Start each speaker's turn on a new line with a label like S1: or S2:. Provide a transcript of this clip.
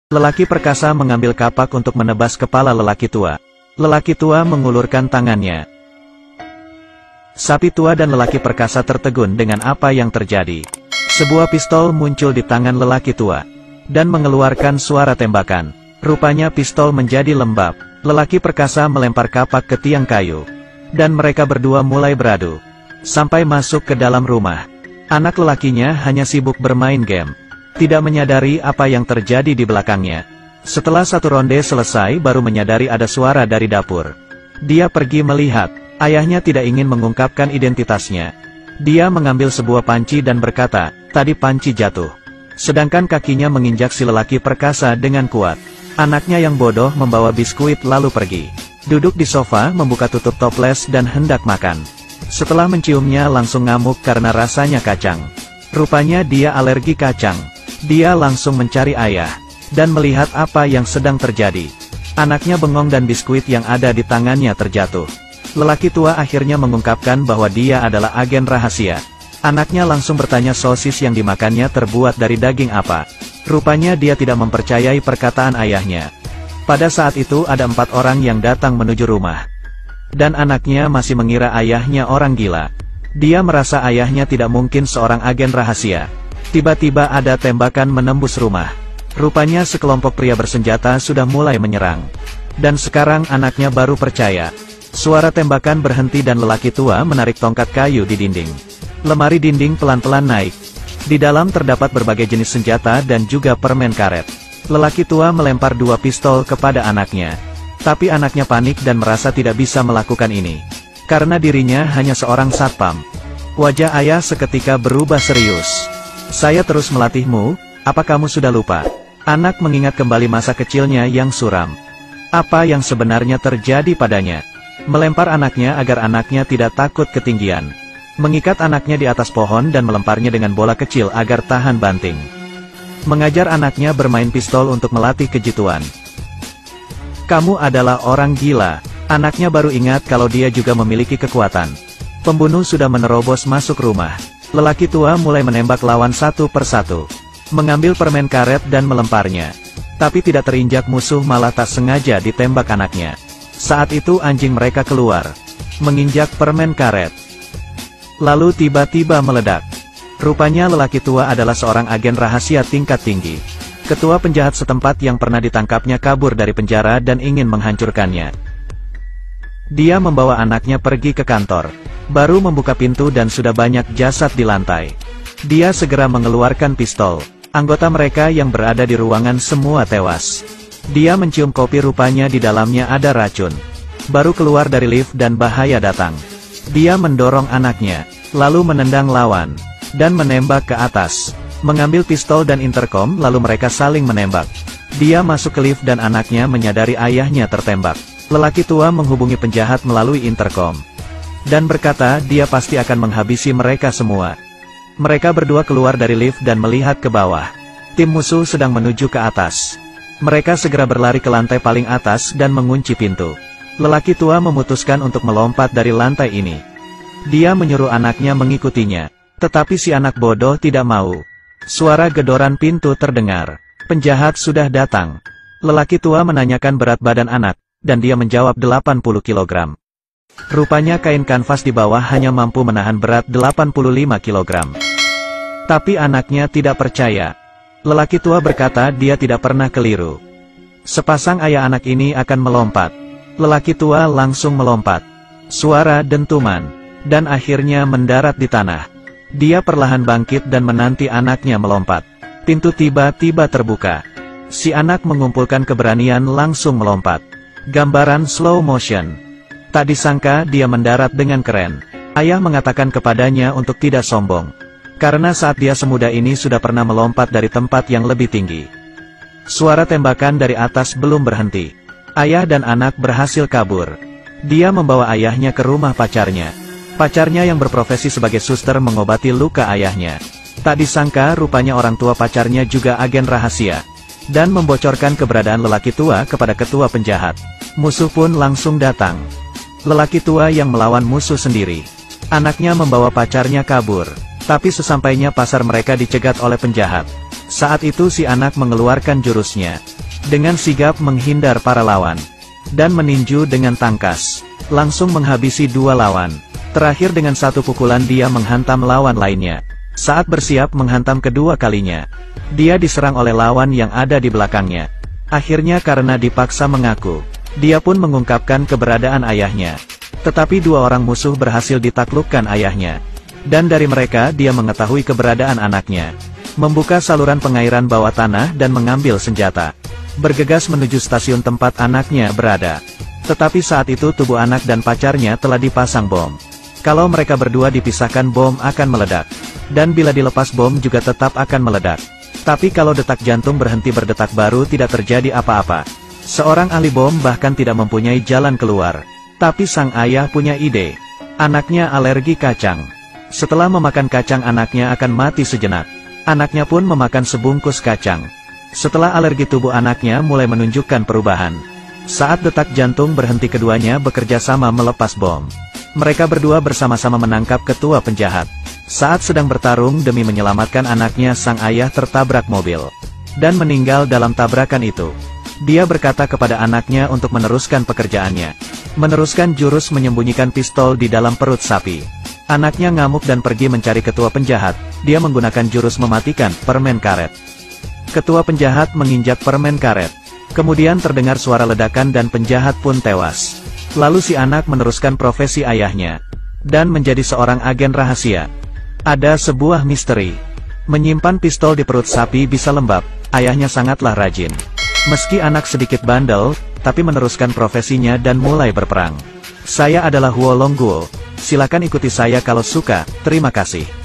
S1: Lelaki perkasa mengambil kapak untuk menebas kepala lelaki tua. Lelaki tua mengulurkan tangannya. Sapi tua dan lelaki perkasa tertegun dengan apa yang terjadi. Sebuah pistol muncul di tangan lelaki tua dan mengeluarkan suara tembakan. Rupanya pistol menjadi lembab. Lelaki perkasa melempar kapak ke tiang kayu, dan mereka berdua mulai beradu sampai masuk ke dalam rumah. Anak lelakinya hanya sibuk bermain game, tidak menyadari apa yang terjadi di belakangnya. Setelah satu ronde selesai baru menyadari ada suara dari dapur. Dia pergi melihat. Ayahnya tidak ingin mengungkapkan identitasnya. Dia mengambil sebuah panci dan berkata, "Tadi panci jatuh." Sedangkan kakinya menginjak si lelaki perkasa dengan kuat. Anaknya yang bodoh membawa biskuit lalu pergi. Duduk di sofa membuka tutup toples dan hendak makan. Setelah menciumnya langsung ngamuk karena rasanya kacang. Rupanya dia alergi kacang. Dia langsung mencari ayah dan melihat apa yang sedang terjadi. Anaknya bengong dan biskuit yang ada di tangannya terjatuh. Lelaki tua akhirnya mengungkapkan bahwa dia adalah agen rahasia. Anaknya langsung bertanya sosis yang dimakannya terbuat dari daging apa. Rupanya dia tidak mempercayai perkataan ayahnya. Pada saat itu ada 4 orang yang datang menuju rumah. Dan anaknya masih mengira ayahnya orang gila. Dia merasa ayahnya tidak mungkin seorang agen rahasia. Tiba-tiba ada tembakan menembus rumah. Rupanya sekelompok pria bersenjata sudah mulai menyerang. Dan sekarang anaknya baru percaya. Suara tembakan berhenti dan lelaki tua menarik tongkat kayu di dinding. Lemari dinding pelan-pelan naik. Di dalam terdapat berbagai jenis senjata dan juga permen karet. Lelaki tua melempar 2 pistol kepada anaknya. Tapi anaknya panik dan merasa tidak bisa melakukan ini. Karena dirinya hanya seorang satpam. Wajah ayah seketika berubah serius. "Saya terus melatihmu, apa kamu sudah lupa?" Anak mengingat kembali masa kecilnya yang suram. Apa yang sebenarnya terjadi padanya? Melempar anaknya agar anaknya tidak takut ketinggian. Mengikat anaknya di atas pohon dan melemparnya dengan bola kecil agar tahan banting. Mengajar anaknya bermain pistol untuk melatih kejituan. "Kamu adalah orang gila." Anaknya baru ingat kalau dia juga memiliki kekuatan. Pembunuh sudah menerobos masuk rumah. Lelaki tua mulai menembak lawan satu persatu. Mengambil permen karet dan melemparnya. Tapi tidak terinjak musuh malah tak sengaja ditembak anaknya. Saat itu anjing mereka keluar, menginjak permen karet. Lalu tiba-tiba meledak. Rupanya lelaki tua adalah seorang agen rahasia tingkat tinggi. Ketua penjahat setempat yang pernah ditangkapnya kabur dari penjara dan ingin menghancurkannya. Dia membawa anaknya pergi ke kantor. Baru membuka pintu dan sudah banyak jasad di lantai. Dia segera mengeluarkan pistol. Anggota mereka yang berada di ruangan semua tewas. Dia mencium kopi, rupanya di dalamnya ada racun. Baru keluar dari lift dan bahaya datang. Dia mendorong anaknya, lalu menendang lawan, dan menembak ke atas. Mengambil pistol dan interkom lalu mereka saling menembak. Dia masuk ke lift dan anaknya menyadari ayahnya tertembak. Lelaki tua menghubungi penjahat melalui interkom. Dan berkata dia pasti akan menghabisi mereka semua. Mereka berdua keluar dari lift dan melihat ke bawah. Tim musuh sedang menuju ke atas. Mereka segera berlari ke lantai paling atas dan mengunci pintu. Lelaki tua memutuskan untuk melompat dari lantai ini. Dia menyuruh anaknya mengikutinya. Tetapi si anak bodoh tidak mau. Suara gedoran pintu terdengar. Penjahat sudah datang. Lelaki tua menanyakan berat badan anak, dan dia menjawab 80 kg. Rupanya kain kanvas di bawah hanya mampu menahan berat 85 kg. Tapi anaknya tidak percaya. Lelaki tua berkata dia tidak pernah keliru. Sepasang ayah anak ini akan melompat. Lelaki tua langsung melompat. Suara dentuman. Dan akhirnya mendarat di tanah. Dia perlahan bangkit dan menanti anaknya melompat. Pintu tiba-tiba terbuka. Si anak mengumpulkan keberanian langsung melompat. Gambaran slow motion. Tak disangka dia mendarat dengan keren. Ayah mengatakan kepadanya untuk tidak sombong. Karena saat dia semuda ini sudah pernah melompat dari tempat yang lebih tinggi. Suara tembakan dari atas belum berhenti. Ayah dan anak berhasil kabur. Dia membawa ayahnya ke rumah pacarnya. Pacarnya yang berprofesi sebagai suster mengobati luka ayahnya. Tak disangka rupanya orang tua pacarnya juga agen rahasia. Dan membocorkan keberadaan lelaki tua kepada ketua penjahat. Musuh pun langsung datang. Lelaki tua yang melawan musuh sendiri. Anaknya membawa pacarnya kabur. Tapi sesampainya pasar mereka dicegat oleh penjahat. Saat itu si anak mengeluarkan jurusnya. Dengan sigap menghindar para lawan. Dan meninju dengan tangkas. Langsung menghabisi dua lawan. Terakhir dengan satu pukulan dia menghantam lawan lainnya. Saat bersiap menghantam kedua kalinya, dia diserang oleh lawan yang ada di belakangnya. Akhirnya karena dipaksa mengaku, dia pun mengungkapkan keberadaan ayahnya. Tetapi dua orang musuh berhasil ditaklukkan ayahnya. Dan dari mereka dia mengetahui keberadaan anaknya. Membuka saluran pengairan bawah tanah dan mengambil senjata. Bergegas menuju stasiun tempat anaknya berada. Tetapi saat itu tubuh anak dan pacarnya telah dipasang bom. Kalau mereka berdua dipisahkan bom akan meledak. Dan bila dilepas bom juga tetap akan meledak. Tapi kalau detak jantung berhenti berdetak baru tidak terjadi apa-apa. Seorang ahli bom bahkan tidak mempunyai jalan keluar. Tapi sang ayah punya ide. Anaknya alergi kacang. Setelah memakan kacang anaknya akan mati sejenak. Anaknya pun memakan sebungkus kacang. Setelah alergi tubuh anaknya mulai menunjukkan perubahan. Saat detak jantung berhenti keduanya bekerja sama melepas bom. Mereka berdua bersama-sama menangkap ketua penjahat. Saat sedang bertarung demi menyelamatkan anaknya sang ayah tertabrak mobil. Dan meninggal dalam tabrakan itu. Dia berkata kepada anaknya untuk meneruskan pekerjaannya. Meneruskan jurus menyembunyikan pistol di dalam perut sapi. Anaknya ngamuk dan pergi mencari ketua penjahat. Dia menggunakan jurus mematikan permen karet. Ketua penjahat menginjak permen karet. Kemudian terdengar suara ledakan dan penjahat pun tewas. Lalu si anak meneruskan profesi ayahnya. Dan menjadi seorang agen rahasia. Ada sebuah misteri. Menyimpan pistol di perut sapi bisa lembab. Ayahnya sangatlah rajin. Meski anak sedikit bandel, tapi meneruskan profesinya dan mulai berperang. Saya adalah Huo Longguo. Silakan ikuti saya kalau suka. Terima kasih.